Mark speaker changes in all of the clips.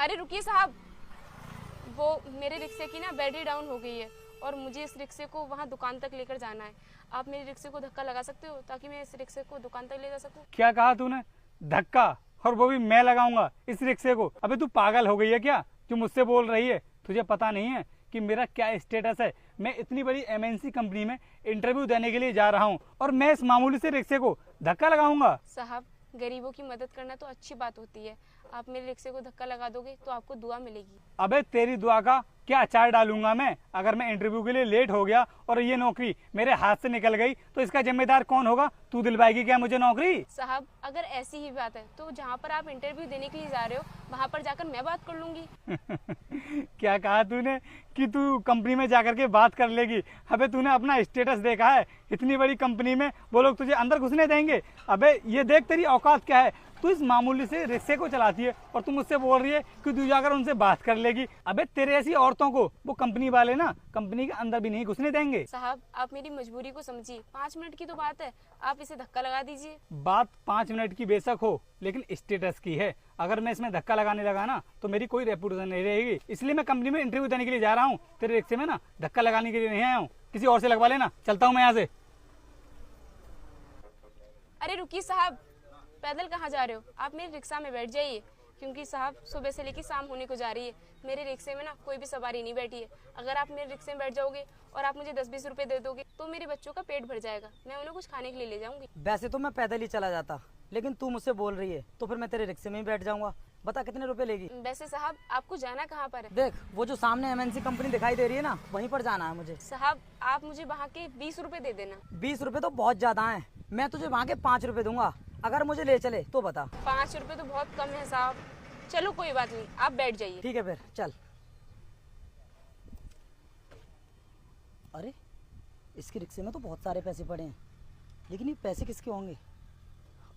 Speaker 1: अरे रुकिए साहब, वो मेरे रिक्शे की ना बैटरी डाउन हो गई है और मुझे इस रिक्शे को वहाँ दुकान तक लेकर जाना है। आप मेरे रिक्शे को धक्का लगा सकते हो ताकि मैं इस रिक्शे को दुकान तक ले जा सकूँ?
Speaker 2: क्या कहा तूने? धक्का? और वो भी मैं लगाऊंगा इस रिक्शे को? अबे तू पागल हो गई है क्या जो मुझसे बोल रही है? तुझे पता नहीं है कि मेरा क्या स्टेटस है? मैं इतनी बड़ी एमएनसी कंपनी में इंटरव्यू देने के लिए जा रहा हूँ और मैं इस मामूली से रिक्शे को धक्का लगाऊंगा?
Speaker 1: साहब, गरीबों की मदद करना तो अच्छी बात होती है। आप मेरे रिक्शे को धक्का लगा दोगे तो आपको दुआ मिलेगी।
Speaker 2: अबे तेरी दुआ का क्या अचार डालूंगा मैं? अगर मैं इंटरव्यू के लिए लेट हो गया और ये नौकरी मेरे हाथ से निकल गई तो इसका जिम्मेदार कौन होगा? तू दिलवाएगी क्या मुझे नौकरी?
Speaker 1: साहब, अगर ऐसी ही बात है तो जहाँ पर आप इंटरव्यू देने के लिए जा रहे हो वहाँ पर जाकर मैं बात कर लूंगी।
Speaker 2: क्या कहा तूने कि तू कंपनी में जाकर के बात कर लेगी? अबे तूने अपना स्टेटस देखा है? इतनी बड़ी कंपनी में वो लोग तुझे अंदर घुसने देंगे? अबे ये देख तेरी औकात क्या है। तू इस मामूली से रिक्शे को चलाती है और तू मुझसे बोल रही है कि तू जाकर उनसे बात कर लेगी। अबे तेरे ऐसी औरतों को वो कंपनी वाले ना कंपनी के अंदर भी नहीं घुसने देंगे।
Speaker 1: साहब, आप मेरी मजबूरी को समझिए। 5 मिनट की तो बात है, आप इसे धक्का लगा दीजिए।
Speaker 2: बात 5 मिनट की बेशक हो, लेकिन स्टेटस की है। अगर मैं इसमें धक्का लगाने लगा ना तो मेरी कोई रेपुटेशन नहीं रहेगी। इसलिए मैं कंपनी में इंटरव्यू देने के लिए जा रहा हूँ। तेरे रिक्शे में ना धक्का लगाने के लिए नहीं आया हूँ। किसी और से लगवा लेना। चलता हूँ मैं यहाँ से।
Speaker 1: अरे रुकिए साहब, पैदल कहाँ जा रहे हो? आप मेरे रिक्शा में बैठ जाइए, क्योंकि साहब सुबह से लेकर शाम होने को जा रही है। मेरे रिक्शे में ना कोई भी सवारी नहीं बैठी है। अगर आप मेरे रिक्शे में बैठ जाओगे और आप मुझे 10-20 रुपए दे दोगे तो मेरे बच्चों का पेट भर जाएगा। मैं उन्हें कुछ खाने के लिए ले जाऊंगी।
Speaker 3: वैसे तो मैं पैदल ही चला जाता, लेकिन तू मुझसे बोल रही है तो फिर मैं तेरे रिक्शे में ही बैठ जाऊंगा। बता कितने रुपए लेगी?
Speaker 1: वैसे साहब, आपको जाना कहाँ पर है?
Speaker 3: देख, वो जो सामने एमएनसी कंपनी दिखाई दे रही है ना, वहीं पर जाना है मुझे।
Speaker 1: साहब, आप मुझे वहाँ के 20 रुपए दे देना।
Speaker 3: 20 रुपए तो बहुत ज्यादा है। मैं तुझे वहाँ के 5 रुपए दूंगा। अगर मुझे ले चले तो बता।
Speaker 1: 5 रुपए तो बहुत कम है साहब। चलो कोई बात नहीं, आप बैठ जाइए।
Speaker 3: ठीक है फिर चल। अरे इसके रिक्शे में तो बहुत सारे पैसे पड़े हैं, लेकिन ये पैसे किसके होंगे?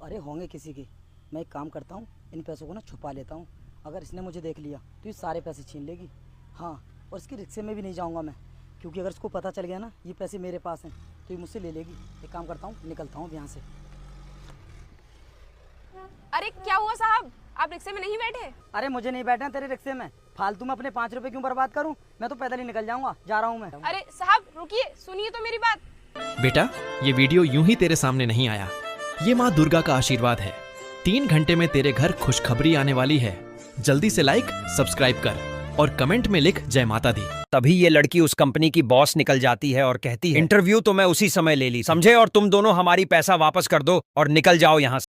Speaker 3: अरे होंगे किसी के। मैं एक काम करता हूँ, इन पैसों को ना छुपा लेता हूँ। अगर इसने मुझे देख लिया तो ये सारे पैसे छीन लेगी। हाँ, और इसके रिक्शे में भी नहीं जाऊँगा मैं, क्योंकि अगर इसको पता चल गया ना ये पैसे मेरे पास हैं तो ये मुझसे ले लेगी। एक काम करता हूँ, निकलता हूँ यहाँ से।
Speaker 1: अरे क्या हुआ साहब, आप रिक्शे में नहीं बैठे?
Speaker 3: अरे मुझे नहीं बैठना तेरे रिक्शे में। फालतू में अपने 5 रुपए क्यों बर्बाद करूं? मैं तो पैदल ही निकल जाऊंगा। जा रहा हूं मैं।
Speaker 1: अरे साहब रुकिए, सुनिए तो मेरी बात।
Speaker 4: बेटा, ये वीडियो यूं ही तेरे सामने नहीं आया। ये माँ दुर्गा का आशीर्वाद है। 3 घंटे में तेरे घर खुशखबरी आने वाली है। जल्दी से लाइक, सब्सक्राइब कर और कमेंट में लिख जय माता दी।
Speaker 5: तभी ये लड़की उस कंपनी की बॉस निकल जाती है और कहती है, इंटरव्यू तो मैं उसी समय ले ली, समझे? और तुम दोनों हमारी पैसा वापस कर दो और निकल जाओ यहाँ से।